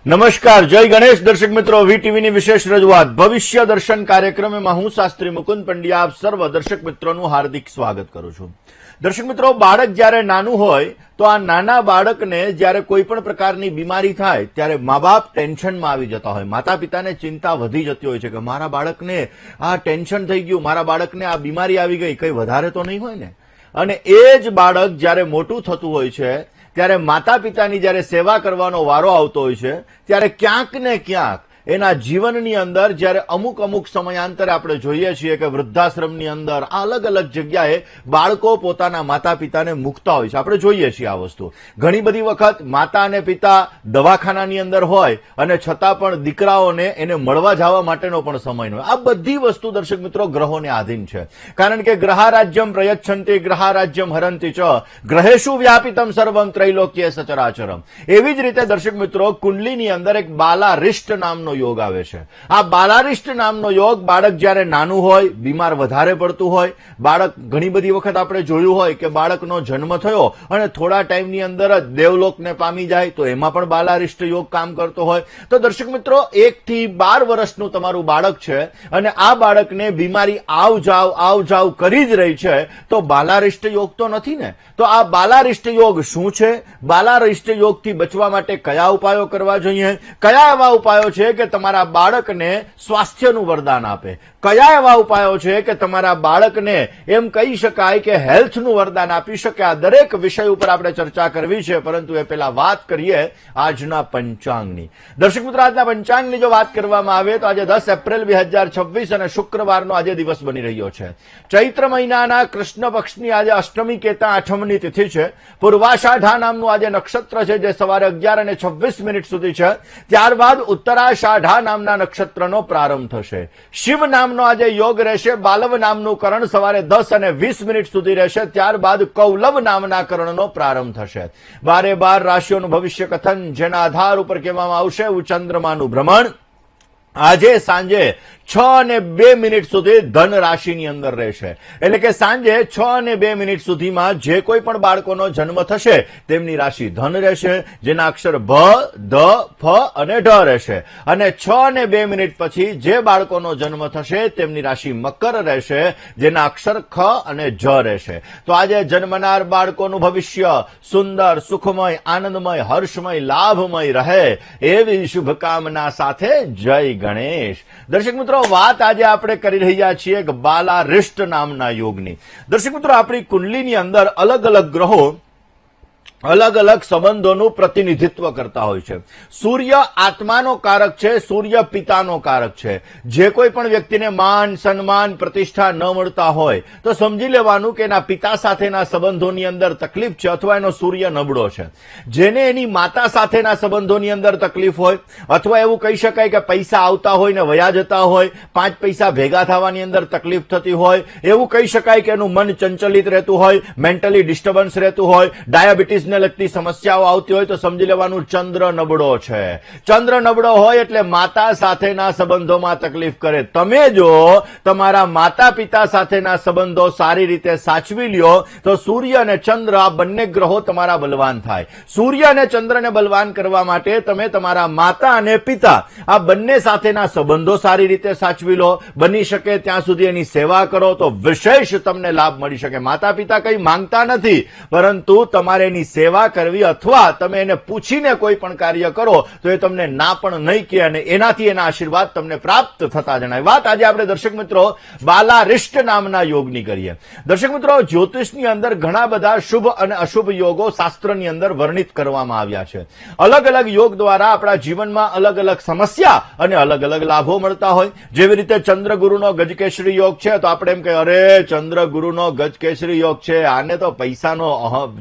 નમસ્કાર, જય ગણેશ. દર્શક મિત્રો, વીટીવીની વિશેષ રજૂઆત ભવિષ્ય દર્શન કાર્યક્રમમાં હું શાસ્ત્રી મુકુંદ પંડ્યા આપ સર્વ દર્શક મિત્રોનું હાર્દિક સ્વાગત કરું છું. દર્શક મિત્રો, બાળક જ્યારે નાનું હોય તો આ નાના બાળકને જ્યારે કોઈ પણ પ્રકારની બીમારી થાય ત્યારે મા બાપ ટેન્શનમાં આવી જતા હોય. માતા પિતાને ચિંતા વધી જતી હોય છે કે મારા બાળકને આ ટેન્શન થઈ ગયું, મારા બાળકને આ બીમારી આવી ગઈ, કઈ વધારે તો નહીં હોય ને. અને એ જ બાળક જ્યારે મોટું થતું હોય છે ત્યારે માતા પિતાની જ્યારે સેવા કરવાનો વારો આવતો હોય છે ત્યારે ક્યાંક ને ક્યાંક એના જીવનની અંદર જ્યારે અમુક સમયાંતરે આપણે જોઈએ છીએ કે વૃદ્ધાશ્રમની અંદર અલગ અલગ જગ્યાએ બાળકો પોતાના માતા પિતાને મૂકતા હોય છે. આપણે જોઈએ છીએ આ વસ્તુ ઘણી બધી વખત. માતા અને પિતા દવાખાનાની અંદર હોય અને છતાં પણ દીકરાઓને એને મળવા જવા માટેનો પણ સમય ન હોય. આ બધી વસ્તુ દર્શક મિત્રો ગ્રહોને આધીન છે. કારણ કે ગ્રહારાજ્યમ પ્રયચ્છન્તિ ગ્રહારાજ્યમ હરંતિ ચ ગ્રહેશુ વ્યાપિતમ સર્વમ ત્રૈલોક્ય સચરાચરમ. એવી જ રીતે દર્શક મિત્રો કુંડલીની અંદર એક બાલારિષ્ટ નામનો યોગ આવે છે. આ બાલારિષ્ટ નામનો યોગ બાળક જ્યારે નાનું હોય, બીમાર વધારે પડતું હોય, બાળક ઘણી બધી વખત આપણે જોયું હોય કે બાળકનો જન્મ થયો અને થોડા ટાઈમની અંદર જ દેવલોકને પામી જાય તો એમાં પણ બાલારિષ્ટ યોગ કામ કરતો હોય. તો દર્શક મિત્રો, 1 થી 12 વર્ષનું તમારું બાળક છે અને આ બાળકને બીમારી આવ જાવ કરી જ રહી છે તો બાલારિષ્ટ યોગ તો નથી ને. તો આ બાલારિષ્ટ યોગ શું છે? બાલારિષ્ટ યોગથી બચવા માટે કયા ઉપાયો કરવા જોઈએ? કયા એવા ઉપાયો છે કે તમારા બાળકને સ્વાસ્થ્યનું વરદાન આપે? કયા એવા ઉપાયો છે કે તમારા બાળકને એમ કહી શકાય કે હેલ્થનું વરદાન આપી શકે? આ દરેક વિષય ઉપર આપણે ચર્ચા કરવી છે. પરંતુ એ પહેલા વાત કરીએ આજના પંચાંગની. દર્શક મિત્રો, આજના પંચાંગની જો વાત કરવામાં આવે તો આજે 10 એપ્રિલ 2026 અને શુક્રવારનો આજે દિવસ બની રહ્યો છે. ચૈત્ર મહિનાના કૃષ્ણ પક્ષની આજે અષ્ટમી કેતા આઠમની તિથિ છે. પૂર્વાષાઢા નામનું આજે નક્ષત્ર છે જે સવારે 11:26 સુધી છે. ત્યારબાદ ઉત્તરાષાઢા નામના નક્ષત્રનો પ્રારંભ થશે. શિવ નામનો આજે યોગ રહેશે. બાલવ નામનું કરણ સવારે 10:20 સુધી રહેશે. ત્યારબાદ કૌલવ નામના કરણનો પ્રારંભ થશે. 12 રાશિઓનું ભવિષ્ય કથન જેના આધાર ઉપર કહેવામાં આવશે ચંદ્રમાનું ભ્રમણ આજે સાંજે 6:02 સુધી ધન રાશિની અંદર રહેશે. એટલે કે સાંજે 6:02 સુધીમાં જે કોઈ પણ બાળકોનો જન્મ થશે તેમની રાશિ ધન રહેશે, જેના અક્ષર ભ, ધ, ફ અને ઢ રહેશે. અને 6:02 પછી જે બાળકોનો જન્મ થશે તેમની રાશિ મકર રહેશે, જેના અક્ષર ખ અને જ રહેશે. તો આજે જન્મનાર બાળકોનું ભવિષ્ય સુંદર, સુખમય, આનંદમય, હર્ષમય, લાભમય રહે એવી શુભકામના સાથે જય ગણેશ. દર્શક મિત્રો, વાત આજે આપણે કરી રહ્યા છીએ કે બાલારિષ્ટ નામના યોગની. દર્શક મિત્રો, આપણી કુંડલીની અંદર અલગ અલગ ગ્રહો અલગ અલગ સંબંધોનું પ્રતિનિધિત્વ કરતા હોય છે. સૂર્ય આત્માનો કારક છે, સૂર્ય પિતાનો કારક છે. જે કોઈ પણ વ્યક્તિને માન, સન્માન, પ્રતિષ્ઠા ન મળતા હોય તો સમજી લેવાનું કે એના પિતા સાથેના સંબંધોની અંદર તકલીફ છે અથવા એનો સૂર્ય નબળો છે. જેને એની માતા સાથેના સંબંધોની અંદર તકલીફ હોય અથવા એવું કહી શકાય કે પૈસા આવતા હોય ને વયા જતા હોય, 5 પૈસા ભેગા થવાની અંદર તકલીફ થતી હોય, એવું કહી શકાય કે એનું મન ચંચલિત રહેતું હોય, મેન્ટલી ડિસ્ટર્બન્સ રહેતું હોય, ડાયાબિટીસ લગતી સમસ્યાઓ આવતી હોય તો સમજી લેવાનું ચંદ્ર નબળો છે. ચંદ્ર નબળો હોય એટલે માતા સાથેના સંબંધોમાં તકલીફ કરે. તમે જો તમારા માતા પિતા સાથેના સંબંધો સારી રીતે સાચવી લ્યો તો સૂર્ય અને ચંદ્ર આ બંને ગ્રહો તમારા બલવાન થાય. સૂર્ય અને ચંદ્રને બલવાન કરવા માટે તમે તમારા માતા અને પિતા આ બંને સાથેના સંબંધો સારી રીતે સાચવી લો. બની શકે ત્યાં સુધી એની સેવા કરો તો વિશેષ તમને લાભ મળી શકે. માતા પિતા કંઈ માંગતા નથી, પરંતુ તમારે એની સેવા કરવી અથવા તમે એને પૂછીને કોઈ પણ કાર્ય કરો તો એ તમને ના પણ નહીં કહે અને એનાથી એના આશીર્વાદ તમને પ્રાપ્ત થતા જણાય. વાત આજે આપણે દર્શક મિત્રો બાલારિષ્ટ નામના યોગની કરીએ. દર્શક મિત્રો, જ્યોતિષની અંદર ઘણા બધા શુભ અને અશુભ યોગો શાસ્ત્રની અંદર વર્ણિત કરવામાં આવ્યા છે. અલગ અલગ યોગ દ્વારા આપણા જીવનમાં અલગ અલગ સમસ્યા અને અલગ અલગ લાભો મળતા હોય. જેવી રીતે ચંદ્રગુરુનો ગજકેસરી યોગ છે તો આપણે એમ કહીએ અરે ચંદ્રગુરુનો ગજકેસરી યોગ છે, આને તો પૈસાનો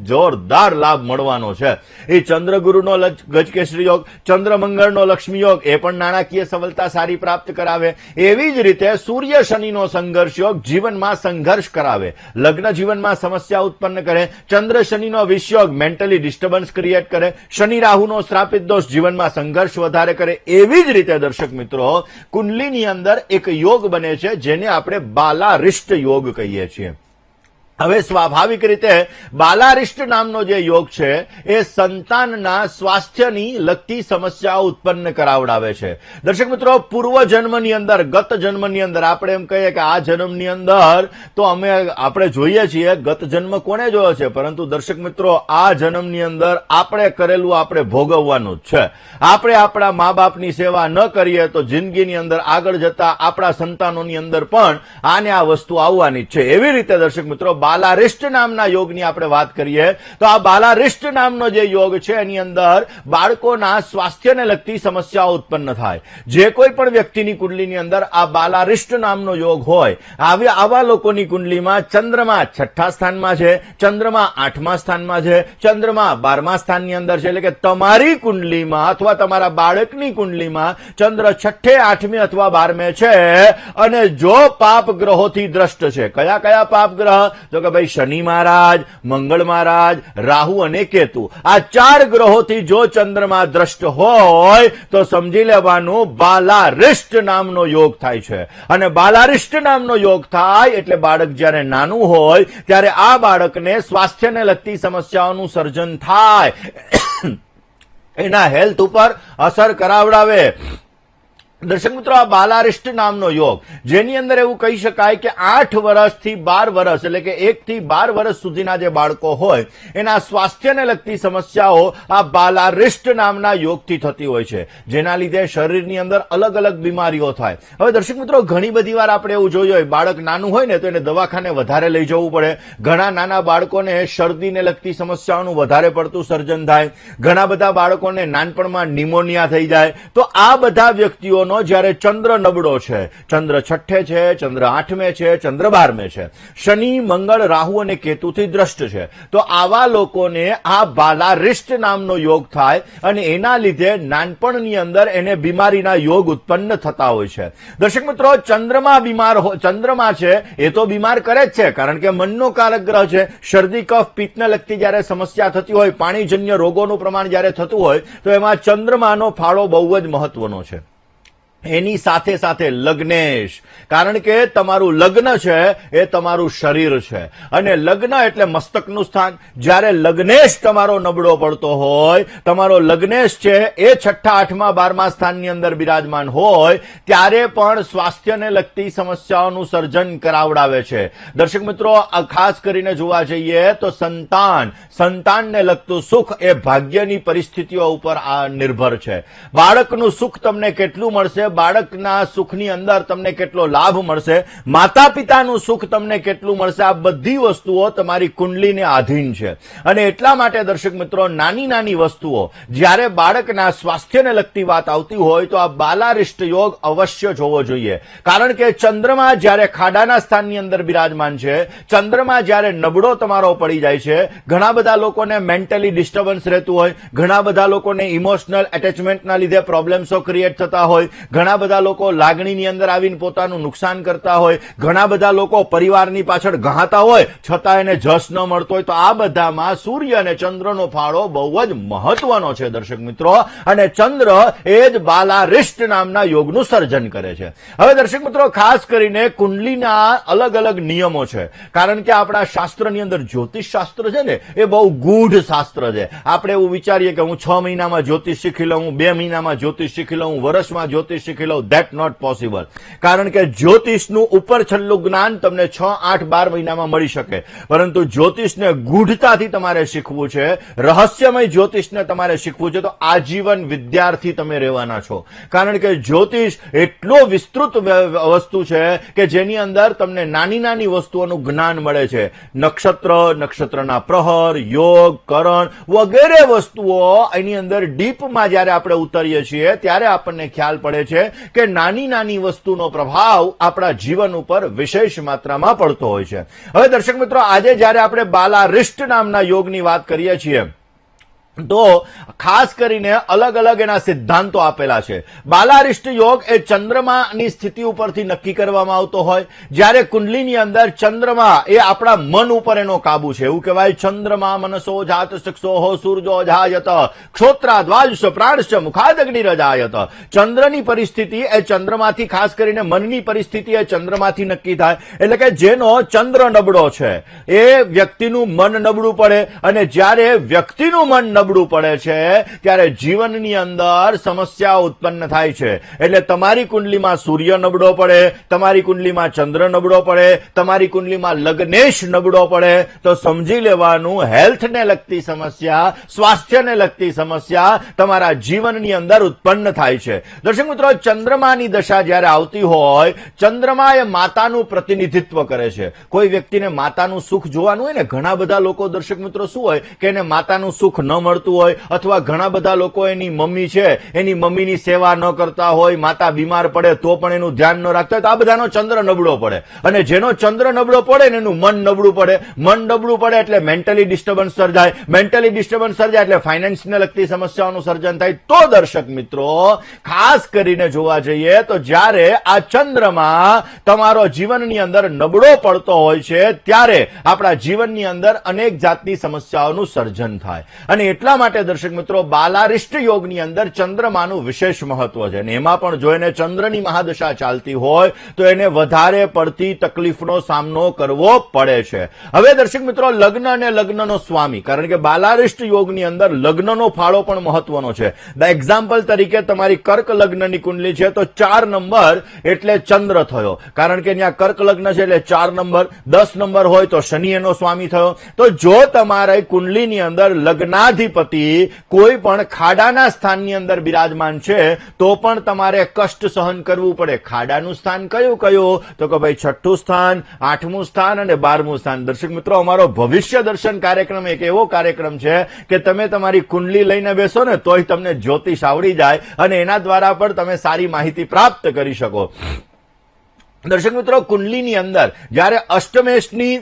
જોરદાર લાભ મળવાનો છે. એ ચંદ્રગુરુનો ગજકેસરી યોગ, ચંદ્રમંગળનો લક્ષ્મી યોગ એ પણ નાણાકીય સફળતા સારી પ્રાપ્ત કરાવે. એવી જ રીતે સૂર્ય શનિનો સંઘર્ષ યોગ જીવનમાં સંઘર્ષ કરાવે, લગ્ન જીવનમાં સમસ્યા ઉત્પન્ન કરે. ચંદ્ર શનિનો વિષયોગ મેન્ટલી ડિસ્ટર્બન્સ ક્રિએટ કરે. શનિ રાહુનો શ્રાપિત દોષ જીવનમાં સંઘર્ષ વધારે કરે. એવી જ રીતે દર્શક મિત્રો કુંડલીની અંદર એક યોગ બને છે જેને આપણે બાલારિષ્ટ યોગ કહીએ છીએ. હવે સ્વાભાવિક રીતે બાલારિષ્ટ નામનો જે યોગ છે એ સંતાનના સ્વાસ્થ્યની લગતી સમસ્યાઓ ઉત્પન્ન કરાવડાવે છે. દર્શક મિત્રો, પૂર્વ જન્મની અંદર, ગત જન્મની અંદર આપણે એમ કહીએ કે આ જન્મની અંદર તો આપણે જોઈએ છીએ ગત જન્મ કોને જોયો છે, પરંતુ દર્શક મિત્રો આ જન્મની અંદર આપણે કરેલું આપણે ભોગવવાનું જ છે. આપણે આપણા મા બાપની સેવા ન કરીએ તો જિંદગીની અંદર આગળ જતા આપણા સંતાનોની અંદર પણ આને આ વસ્તુ આવવાની જ છે. એવી રીતે દર્શક મિત્રો બાલારિષ્ટ નામના યોગની આપણે વાત કરીએ તો આ બાલારિષ્ટ નામનો જે યોગ છે એની અંદર બાળકોના સ્વાસ્થ્યને લગતી સમસ્યાઓ ઉત્પન્ન થાય. જે કોઈ પણ વ્યક્તિની કુંડલીની અંદર આ બાલારિષ્ટ નામનો યોગ હોય, આવા લોકોની કુંડલીમાં ચંદ્રમા 6થા સ્થાનમાં છે, ચંદ્રમા 8મા સ્થાનમાં છે, ચંદ્રમા 12મા સ્થાનની અંદર છે. એટલે કે તમારી કુંડલીમાં અથવા તમારા બાળકની કુંડલીમાં ચંદ્ર 6, 8મી અથવા 12મે છે અને જો પાપ ગ્રહોથી દ્રષ્ટ છે. કયા કયા પાપ ગ્રહ? તો કે ભાઈ શનિ મહારાજ, મંગળ મહારાજ, રાહુ અને કેતુ, આ 4 ગ્રહોથી જો ચંદ્રમાં દ્રષ્ટ હોય તો સમજી લેવાનું બાલારિષ્ટ નામનો યોગ થાય છે. અને બાલારિષ્ટ નામનો યોગ થાય એટલે બાળક જ્યારે નાનું હોય ત્યારે આ બાળકને સ્વાસ્થ્યને લગતી સમસ્યાઓનું સર્જન થાય, એના હેલ્થ ઉપર અસર કરાવડાવે. દર્શક મિત્રો, આ બાલારિષ્ટ નામનો યોગ જેની અંદર એવું કહી શકાય કે 8 વર્ષથી 12 વર્ષ એટલે કે 1 થી 12 વર્ષ સુધીના જે બાળકો હોય એના સ્વાસ્થ્યને લગતી સમસ્યાઓ આ બાલારિષ્ટ નામના યોગથી થતી હોય છે, જેના લીધે શરીરની અંદર અલગ અલગ બીમારીઓ થાય. હવે દર્શક મિત્રો, ઘણી બધી વાર આપણે એવું જોયું હોય બાળક નાનું હોય ને તો એને દવાખાને વધારે લઈ જવું પડે. ઘણા નાના બાળકોને શરદીને લગતી સમસ્યાઓનું વધારે પડતું સર્જન થાય. ઘણા બધા બાળકોને નાનપણમાં નિમોનિયા થઈ જાય. તો આ બધા વ્યક્તિઓનો જ્યારે ચંદ્ર નબળો છે, ચંદ્ર 6 છે, ચંદ્ર 8મે છે, ચંદ્ર 12મે છે, શનિ, મંગળ, રાહુ અને કેતુથી દ્રષ્ટ છે, તો આવા લોકોને આ બાલારિષ્ટ નામનો યોગ થાય અને એના લીધે નાનપણની અંદર એને બીમારીના યોગ ઉત્પન્ન થતા હોય છે. દર્શક મિત્રો, ચંદ્રમા છે એ તો બીમાર કરે જ છે, કારણ કે મનનો કારક ગ્રહ છે. શરદી, કફ, પિત્તને લગતી જ્યારે સમસ્યા થતી હોય, પાણીજન્ય રોગોનું પ્રમાણ જ્યારે થતું હોય તો એમાં ચંદ્રમાનો ફાળો બહુ જ મહત્વનો છે. એની સાથે સાથે લગ્નેશ, કારણ કે તમારું લગ્ન છે એ તમારું શરીર છે અને લગ્ન એટલે મસ્તકનું સ્થાન. જ્યારે લગ્નેશ તમારો નબળો પડતો હોય, તમારો લગ્નેશ છે એ 6, 8, 12મા સ્થાનની અંદર બિરાજમાન હોય ત્યારે પણ સ્વાસ્થ્યને લગતી સમસ્યાઓનું સર્જન કરાવડાવે છે. દર્શક મિત્રો, ખાસ કરીને જોવા જઈએ તો સંતાનને લગતું સુખ એ ભાગ્યની પરિસ્થિતિઓ ઉપર નિર્ભર છે. બાળકનું સુખ તમને કેટલું મળશે, બાળકના સુખની અંદર તમને કેટલો લાભ મળશે, માતા પિતાનું સુખ તમને કેટલું મળશે, આ બધી વસ્તુઓ તમારી કુંડલીને આધીન છે. અને એટલા માટે દર્શક મિત્રો, નાની નાની વસ્તુઓ જ્યારે બાળકના સ્વાસ્થ્યને લગતી વાત આવતી હોય તો આ બાલારિષ્ટ યોગ અવશ્ય જોવો જોઈએ. કારણ કે ચંદ્રમા જ્યારે ખાડાના સ્થાનની અંદર બિરાજમાન છે, ચંદ્રમા જ્યારે નબળો તમારો પડી જાય છે, ઘણા બધા લોકોને મેન્ટલી ડિસ્ટર્બન્સ રહેતું હોય, ઘણા બધા લોકોને ઇમોશનલ એટેચમેન્ટના લીધે પ્રોબ્લેમ્સો ક્રિએટ થતા હોય, ઘણા બધા લોકો લાગણીની અંદર આવીને પોતાનું નુકસાન કરતા હોય, ઘણા બધા લોકો પરિવારની પાછળ ગહાતા હોય છતાં એને જશ ન મળતો હોય. તો આ બધામાં સૂર્ય અને ચંદ્રનો ફાળો બહુ જ મહત્વનો છે દર્શક મિત્રો, અને ચંદ્ર એ જ બાલારિષ્ટ નામના યોગનું સર્જન કરે છે. હવે દર્શક મિત્રો, ખાસ કરીને કુંડલીના અલગ અલગ નિયમો છે, કારણ કે આપણા શાસ્ત્રની અંદર જ્યોતિષ શાસ્ત્ર છે ને એ બહુ ગૂઢ શાસ્ત્ર છે. આપણે એવું વિચારીએ કે હું 6 મહિનામાં જ્યોતિષ શીખી લઉં, 2 મહિનામાં જ્યોતિષ શીખી લઉં, વર્ષમાં જ્યોતિષ શીખી લઉં. That not possible. કારણ કે જ્યોતિષનું ઉપર છેલ્લું જ્ઞાન તમને 6, 8, 12 મહિનામાં મળી શકે, પરંતુ જ્યોતિષને ગૂઢતાથી તમારે શીખવું છે, રહસ્યમય જ્યોતિષને તમારે શીખવું છે તો આજીવન વિદ્યાર્થી તમે રહેવાના છો. કારણ કે જ્યોતિષ એટલો વિસ્તૃત વસ્તુ છે કે જેની અંદર તમને નાની નાની વસ્તુઓનું જ્ઞાન મળે છે. નક્ષત્રના પ્રહર, યોગ, કરણ વગેરે વસ્તુઓ એની અંદર ડીપમાં જ્યારે આપણે ઉતરીએ છીએ ત્યારે આપણને ખ્યાલ પડે છે કે નાની નાની વસ્તુનો પ્રભાવ આપણા જીવન ઉપર વિશેષ માત્રામાં પડતો હોય છે. હવે દર્શક મિત્રો, આજે જ્યારે આપણે બાલારિષ્ટ નામના યોગની વાત કરીએ છીએ તો ખાસ કરીને અલગ અલગ એના સિદ્ધાંતો આપેલા છે. બાલારિષ્ટ યોગ એ ચંદ્રમાની સ્થિતિ ઉપરથી નક્કી કરવામાં આવતો હોય. જ્યારે કુંડલીની અંદર ચંદ્રમા એ આપણા મન ઉપર એનો કાબુ છે. એવું કહેવાય ચંદ્રમા મનસો જાત ચક્ષોઃ સૂર્યો જાયત ક્ષોત્રાદ્વાયુષ પ્રાણશ્ચ મુખાદગ્નિરજાયત. ચંદ્રની પરિસ્થિતિ એ ચંદ્રમાંથી, ખાસ કરીને મનની પરિસ્થિતિ એ ચંદ્રમાંથી નક્કી થાય. એટલે કે જેનો ચંદ્ર નબળો છે એ વ્યક્તિનું મન નબળું પડે, અને જ્યારે વ્યક્તિનું મન નબળું પડે છે ત્યારે જીવનની અંદર સમસ્યા ઉત્પન્ન થાય છે. એટલે તમારી કુંડલીમાં સૂર્ય નબળો પડે, તમારી કુંડલીમાં ચંદ્ર નબળો પડે, તમારી કુંડલીમાં લગ્નેશ નબળો પડે તો સમજી લેવાનું હેલ્થને લગતી સમસ્યા, સ્વાસ્થ્યને લગતી સમસ્યા તમારા જીવનની અંદર ઉત્પન્ન થાય છે. દર્શક મિત્રો, ચંદ્રમાની દશા જ્યારે આવતી હોય, ચંદ્રમા એ માતાનું પ્રતિનિધિત્વ કરે છે. કોઈ વ્યક્તિને માતાનું સુખ જોવાનું હોય ને, ઘણા બધા લોકો દર્શક મિત્રો શું હોય કે એને માતાનું સુખ ન મળતું હોય, અથવા ઘણા બધા લોકો એની મમ્મી છે એની મમ્મીની સેવા ન કરતા હોય, માતા બીમાર પડે તો પણ એનું ધ્યાન ન રાખતા હોય, તો આ બધાનો ચંદ્ર નબળો પડે. અને જેનો ચંદ્ર નબળો પડે ને એનું મન નબળું પડે. મન નબળું પડે એટલે મેન્ટલી ડિસ્ટર્બન્સ સર્જાય, મેન્ટલી ડિસ્ટર્બન્સ સર્જાય એટલે ફાઇનાન્સને લગતી સમસ્યાઓનું સર્જન થાય. તો દર્શક મિત્રો, ખાસ કરીને જોવા જઈએ તો જ્યારે આ ચંદ્રમાં તમારો જીવનની અંદર નબળો પડતો હોય છે ત્યારે આપણા જીવનની અંદર અનેક જાતની સમસ્યાઓનું સર્જન થાય. અને એટલા માટે દર્શક મિત્રો, બાલારિષ્ટ યોગની અંદર ચંદ્રમાનું વિશેષ મહત્વ છે. અને એમાં પણ જો એને ચંદ્રની મહાદશા ચાલતી હોય તો એને વધારે પડતી તકલીફનો સામનો કરવો પડે છે. હવે દર્શક મિત્રો, લગ્ન અને લગ્નનો સ્વામી, કારણ કે બાલારિષ્ટ યોગની અંદર લગ્નનો ફાળો પણ મહત્વનો છે. એક્ઝામ્પલ તરીકે તમારી કર્ક લગ્નની કુંડલી છે તો 4 નંબર એટલે ચંદ્ર થયો, કારણ કે ત્યાં કર્ક લગ્ન છે એટલે 4 નંબર. 10 નંબર હોય તો શનિ એનો સ્વામી થયો. તો જો તમારા કુંડલીની અંદર લગ્નાધિપતિ કોઈ પણ ખાડાના સ્થાનની અંદર બિરાજમાન છે તો પણ તમારે કષ્ટ સહન કરવું પડે. ખાડાનું સ્થાન કયું કયું? તો કે ભાઈ 6ઠું સ્થાન, 8મું સ્થાન અને 12મું સ્થાન. દર્શક મિત્રો, અમારો ભવિષ્ય દર્શન કાર્યક્રમ એક એવો કાર્યક્રમ છે કે તમે તમારી કુંડલી લઈને બેસો ને તોય તમને જ્યોતિષ આવડી જાય અને એના દ્વારા પણ તમે સારી માહિતી પ્રાપ્ત કરી શકો. દર્શક મિત્રો, કુંડલીની અંદર જ્યારે અષ્ટમેશની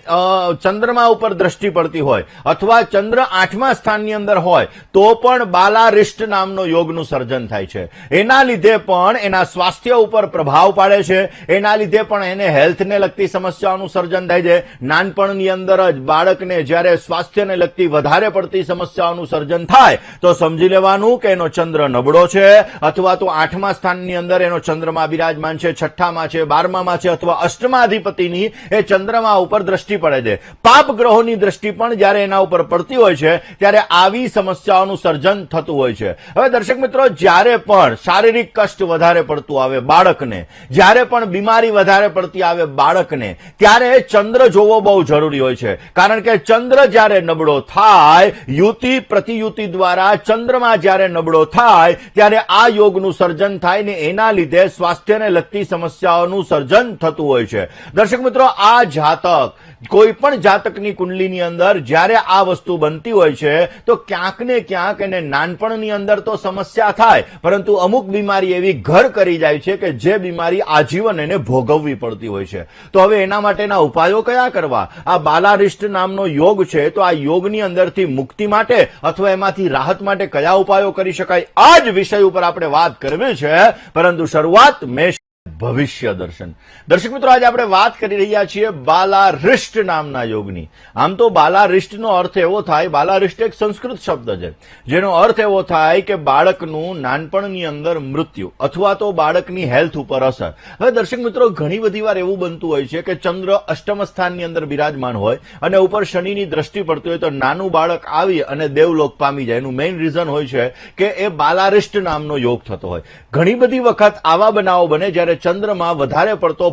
ચંદ્રમા ઉપર દ્રષ્ટિ પડતી હોય અથવા ચંદ્ર 8મા સ્થાનની અંદર હોય તો પણ બાલારિષ્ટ નામનો યોગનું સર્જન થાય છે. એના લીધે પણ એના સ્વાસ્થ્ય ઉપર પ્રભાવ પાડે છે, એના લીધે પણ એને હેલ્થને લગતી સમસ્યાઓનું સર્જન થાય છે. નાનપણની અંદર જ બાળકને જ્યારે સ્વાસ્થ્યને લગતી વધારે પડતી સમસ્યાઓનું સર્જન થાય તો સમજી લેવાનું કે એનો ચંદ્ર નબળો છે, અથવા તો 8મા સ્થાનની અંદર એનો ચંદ્રમા બિરાજમાન છે, 6ઠામાં છે, 12મામાં છે, અથવા અષ્ટમાધિપતિની એ ચંદ્રમા ઉપર દ્રષ્ટિ પડે છે. પાપ ગ્રહોની દ્રષ્ટિ પણ જ્યારે એના ઉપર પડતી હોય છે ત્યારે આવી સમસ્યાઓનું સર્જન થતું હોય છે. હવે દર્શક મિત્રો, જ્યારે પણ શારીરિક કષ્ટ વધારે પડતું આવે બાળકને, જ્યારે પણ બીમારી વધારે પડતી આવે બાળકને, ત્યારે ચંદ્ર જોવો બહુ જરૂરી હોય છે. કારણ કે ચંદ્ર જ્યારે નબળો થાય, યુતિ પ્રતિયુતિ દ્વારા ચંદ્રમાં જ્યારે નબળો થાય ત્યારે આ યોગનું સર્જન થાય ને એના લીધે સ્વાસ્થ્યને લગતી સમસ્યાઓનું સર્જન થતું હોય છે. દર્શક મિત્રો, આ જાતક, કોઈ પણ જાતકની કુંડલીની અંદર જ્યારે આ વસ્તુ બનતી હોય છે તો ક્યાંક ને ક્યાંક એને નાનપણની અંદર તો સમસ્યા થાય, પરંતુ અમુક બીમારી એવી ઘર કરી જાય છે કે જે બીમારી આજીવન એને ભોગવવી પડતી હોય છે. તો હવે એના માટેના ઉપાયો કયા કરવા? આ બાલારિષ્ટ નામનો યોગ છે તો આ યોગની અંદરથી મુક્તિ માટે અથવા એમાંથી રાહત માટે કયા ઉપાયો કરી શકાય, આ જ વિષય ઉપર આપણે વાત કરવી છે. પરંતુ શરૂઆત મેષ ભવિષ્ય દર્શન. દર્શક મિત્રો, આજે આપણે વાત કરી રહ્યા છીએ બાલારિષ્ટ નામના યોગની. આમ તો બાલારિષ્ટનો અર્થ એવો થાય, બાલારિષ્ટ એક સંસ્કૃત શબ્દ છે જેનો અર્થ એવો થાય કે બાળકનું નાનપણની અંદર મૃત્યુ અથવા તો બાળકની હેલ્થ ઉપર અસર. હવે દર્શક મિત્રો, ઘણી બધી વાર એવું બનતું હોય છે કે ચંદ્ર અષ્ટમ સ્થાનની અંદર બિરાજમાન હોય અને ઉપર શનિની દ્રષ્ટિ પડતી હોય તો નાનું બાળક આવી અને દેવલોક પામી જાય. એનું મેઇન રીઝન હોય છે કે એ બાલારિષ્ટ નામનો યોગ થતો હોય. ઘણી બધી વખત આવા બનાવો બને જ્યારે ચંદ્રમાં વધારે પડતો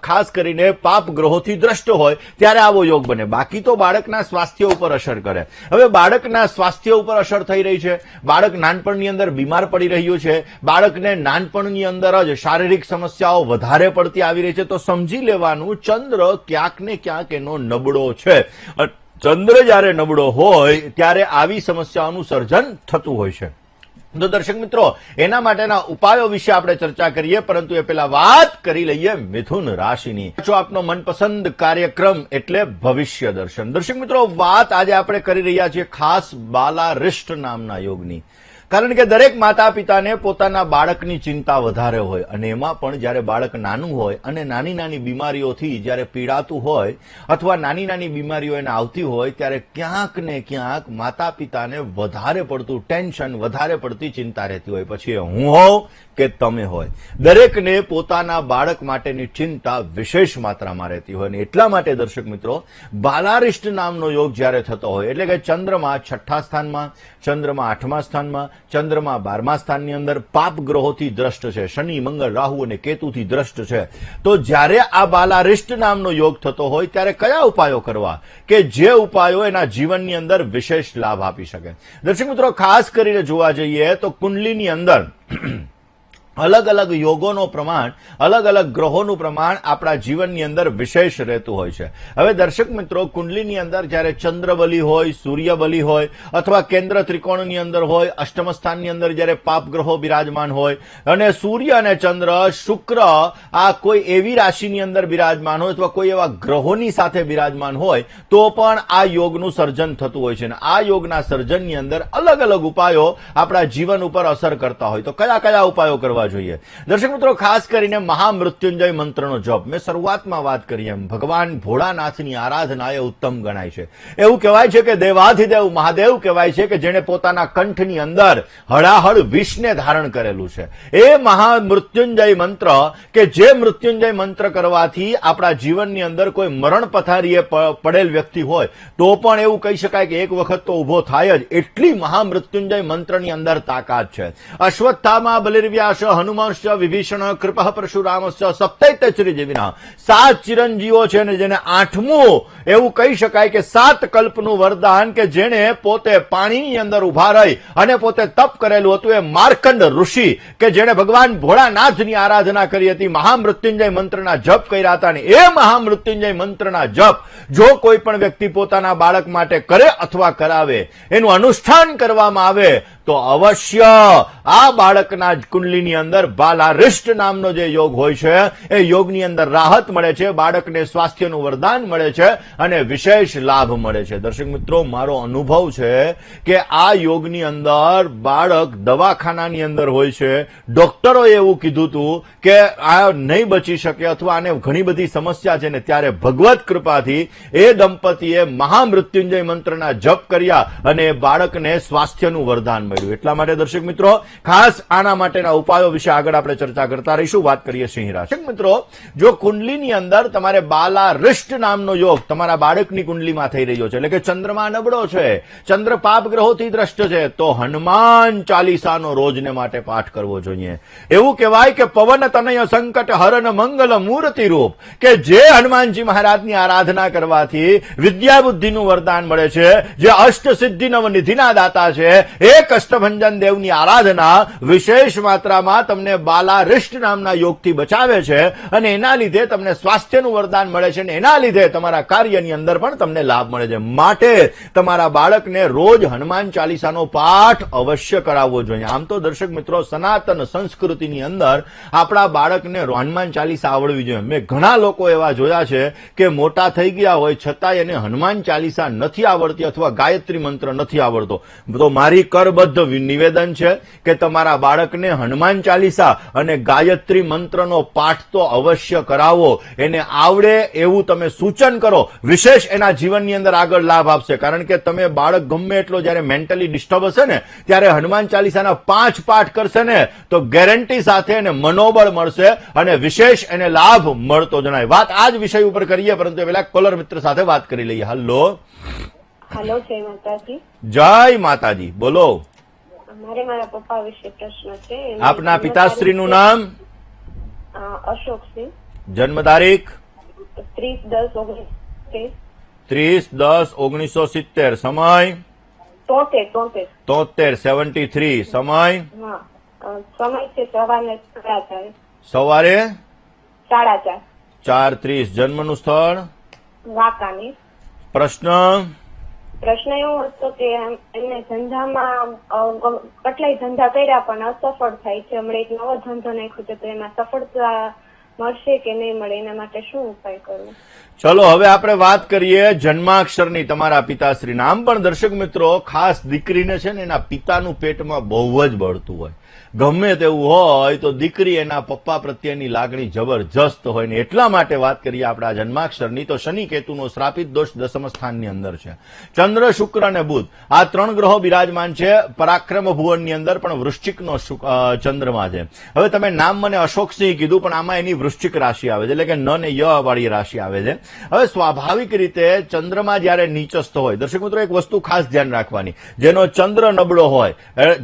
ખાસ કરીને પાપ ગ્રહોથી દ્રષ્ટ હોય ત્યારે આવો યોગ બને. બાકી તો બાળકના સ્વાસ્થ્ય ઉપર અસર કરે. હવે બાળકના સ્વાસ્થ્ય ઉપર અસર થઈ રહી છે, બાળક નાનપણની અંદર બીમાર પડી રહ્યું છે, બાળકને નાનપણની અંદર જ શારીરિક સમસ્યાઓ વધારે પડતી આવી રહી છે, તો સમજી લેવાનું ચંદ્ર ક્યાંક ને ક્યાંક એનો નબળો છે. ચંદ્ર જ્યારે નબળો હોય ત્યારે આવી સમસ્યાઓનું સર્જન થતું હોય છે. તો દર્શક મિત્રો, એના માટેના ઉપાયો વિશે આપણે ચર્ચા કરીએ, પરંતુ એ પહેલા વાત કરી લઈએ મિથુન રાશિની. જો આપનો મનપસંદ કાર્યક્રમ એટલે ભવિષ્ય દર્શન. દર્શક મિત્રો, વાત આજે આપણે કરી રહ્યા છીએ ખાસ બાલારિષ્ટ નામના યોગની. કારણ કે દરેક માતા પિતાને પોતાના બાળકની ચિંતા વધારે હોય, અને એમાં પણ જ્યારે બાળક નાનું હોય અને નાની નાની બીમારીઓથી જ્યારે પીડાતું હોય અથવા નાની નાની બીમારીઓ એને આવતી હોય, ત્યારે ક્યાંક ને ક્યાંક માતા પિતાને વધારે પડતું ટેન્શન, વધારે પડતી ચિંતા રહેતી હોય. પછી હું હોઉં કે તમે હોય, દરેકને પોતાના બાળક માટેની ચિંતા વિશેષ માત્રામાં રહેતી હોય. અને એટલા માટે દર્શક મિત્રો, બાલારિષ્ટ નામનો યોગ જ્યારે થતો હોય, એટલે કે ચંદ્રમા 6ઠ્ઠા સ્થાનમાં, ચંદ્રમા 8મા સ્થાનમાં, ચંદ્રમા 12મા સ્થાનની અંદર પાપ ગ્રહોથી દ્રષ્ટ છે, શનિ, મંગળ, રાહુ અને કેતુથી દ્રષ્ટ છે. તો જ્યારે આ બાલારિષ્ટ નામનો યોગ થતો હોય ત્યારે કયા ઉપાયો કરવા કે જે ઉપાયો એના જીવનની અંદર વિશેષ લાભ આપી શકે? દર્શક મિત્રો, ખાસ કરીને જોવા જઈએ તો કુંડલીની અંદર અલગ અલગ યોગોનો પ્રમાણ, અલગ અલગ ગ્રહોનું પ્રમાણ આપણા જીવનની અંદર વિશેષ રહેતું હોય છે. હવે દર્શક મિત્રો, કુંડલીની અંદર જ્યારે ચંદ્ર બલી હોય, સૂર્ય બલી હોય અથવા કેન્દ્ર ત્રિકોણની અંદર હોય, અષ્ટમ સ્થાનની અંદર જ્યારે પાપ ગ્રહો બિરાજમાન હોય અને સૂર્ય અને ચંદ્ર, શુક્ર આ કોઈ એવી રાશિની અંદર બિરાજમાન હોય અથવા કોઈ એવા ગ્રહોની સાથે બિરાજમાન હોય તો પણ આ યોગનું સર્જન થતું હોય છે. અને આ યોગના સર્જનની અંદર અલગ અલગ ઉપાયો આપણા જીવન ઉપર અસર કરતા હોય. તો કયા કયા ઉપાયો કરવા જોઈએ? દર્શક મિત્રો, ખાસ કરીને મહામૃત્યુંજય મંત્રનો જપ. મેં શરૂઆતમાં વાત કરી એમ ભગવાન ભોળાનાથની આરાધના એ ઉત્તમ ગણાય છે. એવું કહેવાય છે કે દેવાધિદેવ મહાદેવ કહેવાય છે કે જેણે પોતાના કંઠની અંદર હળાહળ વિષને ધારણ કરેલું છે. એ મહામૃત્યુંજય મંત્ર કે જે મૃત્યુંજય મંત્ર કરવાથી આપણા જીવનની અંદર કોઈ મરણ પથારીએ પડેલ વ્યક્તિ હોય તો પણ એવું કહી શકાય કે એક વખત તો ઉભો થાય જ, એટલી મહામૃત્યુંજય મંત્રની અંદર તાકાત છે. અશ્વત્થામા બલિર્વ્યાસ હનુમાંશ્ચ વિભીષણ કૃપઃ પરશુરામશ્ચ સપ્તૈતે ચિરંજીવિના. 7 ચિરંજીવો છે ને જેને 8મું એવું કહી શકાય કે 7 કલ્પનું વરદાન કે જેણે પોતે પાણીની અંદર ઉભા રહી અને પોતે તપ કરેલું હતું, એ માર્કંડ ઋષિ કે જેણે ભગવાન ભોળાનાથની આરાધના કરી હતી, મહામૃત્યુંજય મંત્રના જપ કર્યા હતા. અને એ મહામૃત્યુંજય મંત્રના જપ જો કોઈ પણ વ્યક્તિ પોતાના બાળક માટે કરે અથવા કરાવે, એનું અનુષ્ઠાન કરવામાં આવે તો અવશ્ય આ બાળકના કુંડલીની અંદર બાલારિષ્ટ નામનો જે યોગ હોય છે એ યોગની અંદર રાહત મળે છે, બાળકને સ્વાસ્થ્યનું વરદાન મળે છે અને વિશેષ લાભ મળે છે. દર્શક મિત્રો, મારો અનુભવ છે કે આ યોગની અંદર બાળક દવાખાનાની અંદર હોય છે, ડોક્ટરોએ એવું કીધું હતું કે આ નહીં બચી શકે અથવા આને ઘણી બધી સમસ્યા છે ને, ત્યારે ભગવત કૃપાથી એ દંપતીએ મહામૃત્યુંજય મંત્રના જપ કર્યા અને બાળકને સ્વાસ્થ્યનું વરદાન મળ્યું. એટલા માટે દર્શક મિત્રો, ખાસ આના માટેના ઉપાયો વિશે આગળ આપણે ચર્ચા કરતા રહીશું. વાત કરીએ સિંહ રાશિ. દર્શક મિત્રો, જો કુંડલીની અંદર તમારે બાલારિષ્ટ નામનો યોગ તમારા બાળકની કુંડલીમાં થઈ રહ્યો છે, એટલે કે ચંદ્રમા નબળો છે, ચંદ્ર પાપ ગ્રહોથી દ્રષ્ટ છે, તો હનુમાન ચાલીસાનો રોજને માટે પાઠ કરવો જોઈએ. એવું કહેવાય કે પવન તનય સંકટ હરન મંગલ મૂર્તિ રૂપ, કે જે હનુમાનજી મહારાજની આરાધના કરવાથી વિદ્યા બુદ્ધિનું વરદાન મળે છે, જે અષ્ટ સિદ્ધિ નવ નિધિના દાતા છે, એક કષ્ટભંજન દેવની આરાધના વિશેષ માત્રામાં તમને બાલારિષ્ટ નામના યોગથી બચાવે છે અને એના લીધે તમને સ્વાસ્થ્યનું વરદાન મળે છે અને એના લીધે તમારા કાર્યની અંદર પણ તમને લાભ મળે છે. માટે તમારા બાળકને રોજ હનુમાન ચાલીસાનો પાઠ અવશ્ય કરાવવો જોઈએ. આમ તો દર્શક મિત્રો, સનાતન સંસ્કૃતિની અંદર આપણા બાળકને હનુમાન ચાલીસા આવડવી જોઈએ. મેં ઘણા લોકો એવા જોયા છે કે મોટા થઈ ગયા હોય છતાંય એને હનુમાન ચાલીસા નથી આવડતી અથવા ગાયત્રી મંત્ર નથી આવડતો. તો મારી કરબદ્ધ નિવેદન છે કે તમારા બાળકને હનુમાન ચાલીસા અને ગાયત્રી મંત્રનો પાઠ તો અવશ્ય કરાવો, એને આવડે એવું તમે સૂચન કરો, વિશેષ એના જીવનની અંદર આગળ લાભ આપશે. કારણ કે તમે બાળક ગમે એટલો જયારે મેન્ટલી ડિસ્ટર્બ હશે ને ત્યારે હનુમાન ચાલીસાના 5 પાઠ કરશે ને તો ગેરંટી સાથે એને મનોબળ મળશે અને વિશેષ એને લાભ મળતો જણાય. વાત આ જ વિષય ઉપર કરીએ, પરંતુ પહેલા કોલર મિત્ર સાથે વાત કરી લઈએ. હલો. હેલો, જય માતાજી. જય માતાજી, બોલો. મારે મારા પપ્પા વિશે પ્રશ્ન છે. આપના પિતાશ્રીનું નામ? અશોકસિંહ. જન્મ તારીખ? 30/10/1970. 30/10/1970. સમય? 73. 73. સમય? સમય છે સવારે 4:30. સવારે 4:30. 4:30. જન્મનું સ્થળ? વાંકાનેર. પ્રશ્ન? પ્રશ્ન એવો હતો કે એમને ધંધામાં કેટલાય ધંધા કર્યા પણ અસફળ થાય છે. હમણાં એક નવો ધંધો નાખ્યો છે તો એમાં સફળતા મળશે કે નહીં મળે એના માટે શું ઉપાય કરવો? ચલો હવે આપણે વાત કરીએ જન્માક્ષરની. તમારા પિતાશ્રીના આમ પણ દર્શક મિત્રો ખાસ દીકરીને છે ને એના પિતાનું પેટમાં બહુ જ બળતું હોય. ગમે તેવું હોય તો દીકરી એના પપ્પા પ્રત્યેની લાગણી જબરજસ્ત હોય ને એટલા માટે વાત કરીએ આપણે આ જન્માક્ષરની તો શનિ કેતુનો શ્રાપિત દોષ દસમ સ્થાનની અંદર છે. ચંદ્ર, શુક્ર અને બુધ આ ત્રણ ગ્રહો બિરાજમાન છે પરાક્રમ ભુવનની અંદર, પણ વૃશ્ચિકનો ચંદ્રમા છે. હવે તમે નામ મને અશોકસિંહ કીધું પણ આમાં એની વૃશ્ચિક રાશિ આવે છે, એટલે કે ન ને ય વાળી રાશિ આવે છે. હવે સ્વાભાવિક રીતે ચંદ્રમાં જયારે નીચસ્થ હોય, દર્શક મિત્રો એક વસ્તુ ખાસ ધ્યાન રાખવાની, જેનો ચંદ્ર નબળો હોય,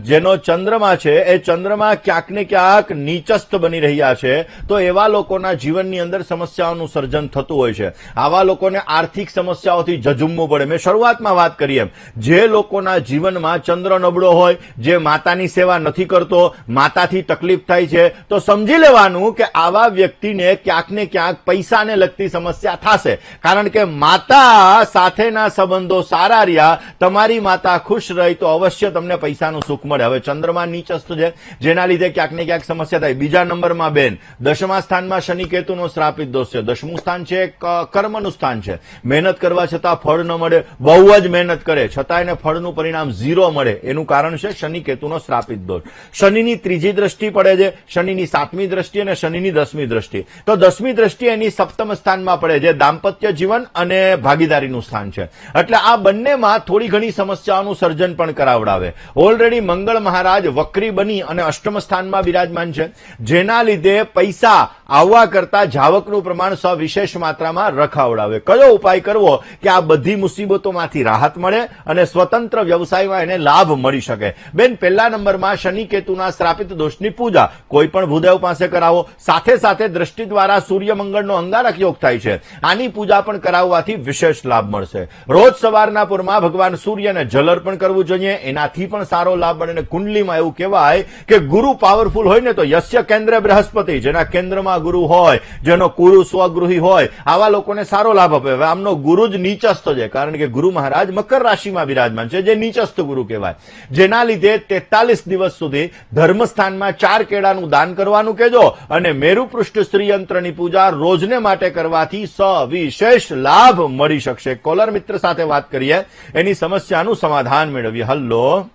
જેનો ચંદ્રમા છે એ ચંદ્રમાં ક્યાંક ને ક્યાંક નીચસ્થ બની રહ્યા છે તો એવા લોકોના જીવનની અંદર સમસ્યાઓનું સર્જન થતું હોય છે. આવા લોકોને આર્થિક સમસ્યાઓથી જજુમવું પડે. મેં શરૂઆતમાં વાત કરી એમ, જે લોકોના જીવનમાં ચંદ્ર નબળો હોય, જે માતાની સેવા નથી કરતો, માતાથી તકલીફ થાય છે, તો સમજી લેવાનું કે આવા વ્યક્તિને ક્યાંક ને ક્યાંક પૈસાને લગતી સમસ્યા થશે. કારણ કે માતા સાથેના સંબંધો સારા રહ્યા, તમારી માતા ખુશ રહી તો અવશ્ય તમને પૈસાનું સુખ મળે. હવે ચંદ્રમાં નીચસ્થ છે જેના લીધે ક્યાંક ને ક્યાંક સમસ્યા થાય. બીજા નંબરમાં બેન, દશમા સ્થાનમાં શનિ કેતુનો શ્રાપિત દોષ છે. દશમું સ્થાન છે કર્મનું સ્થાન છે. મહેનત કરવા છતાં ફળ ન મળે, બહુ જ મહેનત કરે છતાં એને ફળનું પરિણામ 0 મળે. એનું કારણ છે શનિ કેતુનો શ્રાપિત દોષ. શનિની ત્રીજી દ્રષ્ટિ પડે છે, શનિની 7મી દ્રષ્ટિ અને શનિની 10મી દ્રષ્ટિ. તો 10મી દ્રષ્ટિ એની સપ્તમ સ્થાનમાં પડે છે, દાંપત્ય જીવન અને ભાગીદારીનું સ્થાન છે. એટલે આ બંનેમાં થોડી ઘણી સમસ્યાઓનું સર્જન પણ કરાવડાવે. ઓલરેડી મંગળ મહારાજ વક્રી બની અને અષ્ટમ સ્થાનમાં બિરાજમાન છે, જેના લીધે પૈસા આવવા કરતા જાવકનું પ્રમાણ સવિશેષ માત્રામાં રખાવડાવે. કયો ઉપાય કરવો કે આ બધી મુસીબતોમાંથી રાહત મળે અને સ્વતંત્ર વ્યવસાયમાં એને લાભ મળી શકે? બેન, પહેલા નંબરમાં શનિ કેતુના શ્રાપિત દોષની પૂજા કોઈ પણ ભૂદેવ પાસે કરાવો. સાથે સાથે દ્રષ્ટિ દ્વારા સૂર્ય મંગળનો અંગારક યોગ થાય છે, આની પૂજા પણ કરાવવાથી વિશેષ લાભ મળશે. રોજ સવારના પૂરમાં ભગવાન સૂર્યને જલ અર્પણ કરવું જોઈએ, એનાથી પણ સારો લાભ મળે. અને કુંડલીમાં એવું કહેવાય કે ગુરુ પાવરફુલ હોય ને તો યસ્ય કેન્દ્ર બૃહસ્પતિ, જેના કેન્દ્રમાં ગુરુ હોય, જેનો ગુરુ સ્વગૃહી હોય, આવા લોકોને સારો લાભ આપે. હવે આમનો ગુરુ જ નીચસ્થ છે, કારણ કે ગુરુ મહારાજ મકર રાશિમાં બિરાજમાન છે, જે નીચસ્થ ગુરુ કહેવાય. જેના લીધે 43 દિવસ સુધી ધર્મસ્થાનમાં 4 કેળાનું દાન કરવાનું કહેજો અને મેરુ પૃષ્ઠ શ્રીયંત્રની પૂજા રોજને માટે કરવાથી સવિશેષ લાભ મળી શકશે. કોલર મિત્ર સાથે વાત કરીએ, એની સમસ્યાનું સમાધાન મેળવીએ. હલ્લો.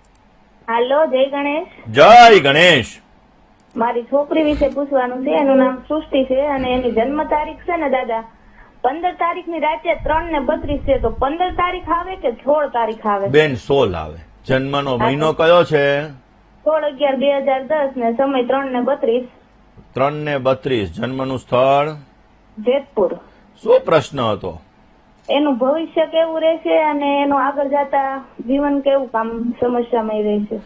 હાલો, જય ગણેશ. જય ગણેશ. મારી છોકરી વિશે પૂછવાનું છે. એનું નામ સૃષ્ટિ છે અને એની જન્મ તારીખ છે ને દાદા 15 તારીખની રાતે 3:32 છે. તો 15 તારીખ આવે કે 16 તારીખ આવે? બેન 16 આવે. જન્મનો મહિનો કયો છે? 16/11/2010 ને સમય 3:32. 3:32. જન્મનું સ્થળ જેતપુર. શું પ્રશ્ન હતો? એનું ભવિષ્ય કેવું રહેશે અને એનું આગળ જતા જીવન કેવું કામ સમસ્યામય રહેશે?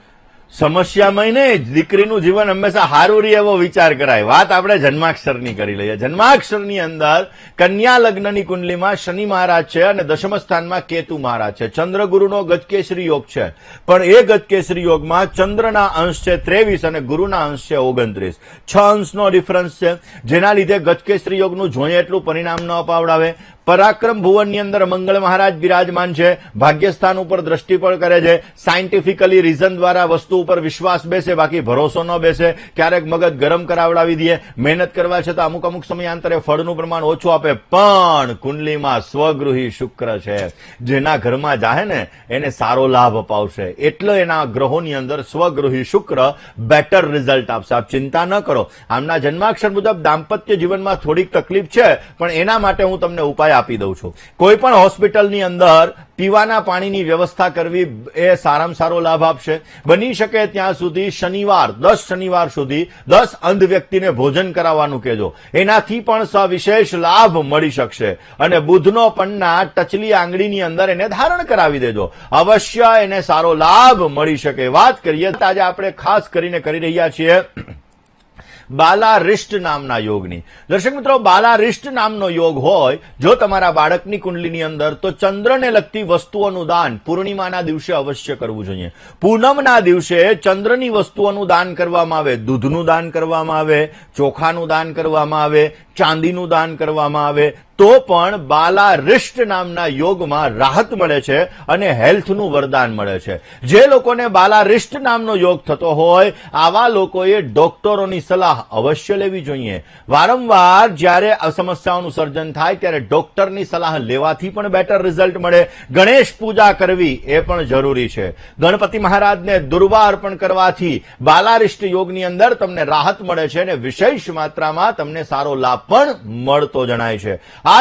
સમસ્યામય નહીં, દીકરીનું જીવન હંમેશા હારું રહે એવો વિચાર કરાય. વાત આપણે જન્માક્ષરની કરી લઈએ. જન્માક્ષરની અંદર કન્યા લગ્નની કુંડલીમાં શનિ મહારાજ છે અને દશમ સ્થાનમાં કેતુ મહારાજ છે. ચંદ્રગુરુનો ગજકેસરી યોગ છે, પણ એ ગજકેસરી યોગમાં ચંદ્રના અંશ છે 23 અને ગુરુના અંશ છે 29. 6 અંશનો ડિફરન્સ છે, જેના લીધે ગજકેસરી યોગનું જોઈએ એટલું પરિણામ ન અપાવડાવે. પરાક્રમ ભુવનની અંદર મંગળ મહારાજ બિરાજમાન છે, ભાગ્યસ્થાન ઉપર દ્રષ્ટિ પણ કરે છે. સાયન્ટિફિકલી રીઝન દ્વારા વસ્તુ ઉપર વિશ્વાસ બેસે, બાકી ભરોસો ન બેસે. ક્યારેક મગજ ગરમ કરાવડાવી દે. મહેનત કરવા છતાં અમુક સમયાંતરે ફળનું પ્રમાણ ઓછું આપે. પણ કુંડલીમાં સ્વગૃહી શુક્ર છે, જેના ઘરમાં જાહે ને એને સારો લાભ અપાવશે. એટલે એના ગ્રહોની અંદર સ્વગૃહી શુક્ર બેટર રિઝલ્ટ આપશે. આપ ચિંતા ન કરો. આમના જન્માક્ષર મુજબ દાંપત્ય જીવનમાં થોડીક તકલીફ છે, પણ એના માટે હું તમને ઉપાય આપી દઉં છું. કોઈ પણ હોસ્પિટલની અંદર પીવાના પાણીની વ્યવસ્થા કરવી એ સારામાં સારો લાભ આપશે. બની શકે ત્યાં સુધી શનિવાર 10 શનિવાર સુધી 10 અંધ વ્યક્તિને ભોજન કરાવવાનું કહેજો, એનાથી પણ સવિશેષ લાભ મળી શકશે. અને બુધનો પન્ના ટચલી આંગળીની અંદર એને ધારણ કરાવી દેજો, અવશ્ય એને સારો લાભ મળી શકે. વાત કરીએ આજે આપણે ખાસ કરીને કરી રહ્યા છીએ બાલારિષ્ટ નામના યોગની. દર્શક મિત્રો, બાલારિષ્ટ નામનો યોગ હોય જો તમારા બાળકની કુંડલીની અંદર, તો ચંદ્રને લગતી વસ્તુઓનું દાન પૂર્ણિમાના દિવસે અવશ્ય કરવું જોઈએ. પૂનમના દિવસે ચંદ્રની વસ્તુઓનું દાન કરવામાં આવે. દૂધનું દાન કરવામાં આવે, ચોખાનું દાન કરવામાં આવે, ચાંદીનું દાન કરવામાં આવે તો પણ બાલારિષ્ટ નામના યોગમાં રાહત મળે છે અને હેલ્થનું વરદાન મળે છે. જે લોકોને બાલારિષ્ટ નામનો યોગ થતો હોય આવા લોકોએ ડોક્ટરોની સલાહ અવશ્ય લેવી જોઈએ. વારંવાર જ્યારે આ સમસ્યાઓનું સર્જન થાય ત્યારે ડોક્ટરની સલાહ લેવાથી પણ બેટર રિઝલ્ટ મળે. ગણેશ પૂજા કરવી એ પણ જરૂરી છે. ગણપતિ મહારાજને દુર્વા અર્પણ કરવાથી બાલારિષ્ટ યોગની અંદર તમને રાહત મળે છે અને વિશેષ માત્રામાં તમને સારો લાભ પણ મળતો જણાય છે. આજ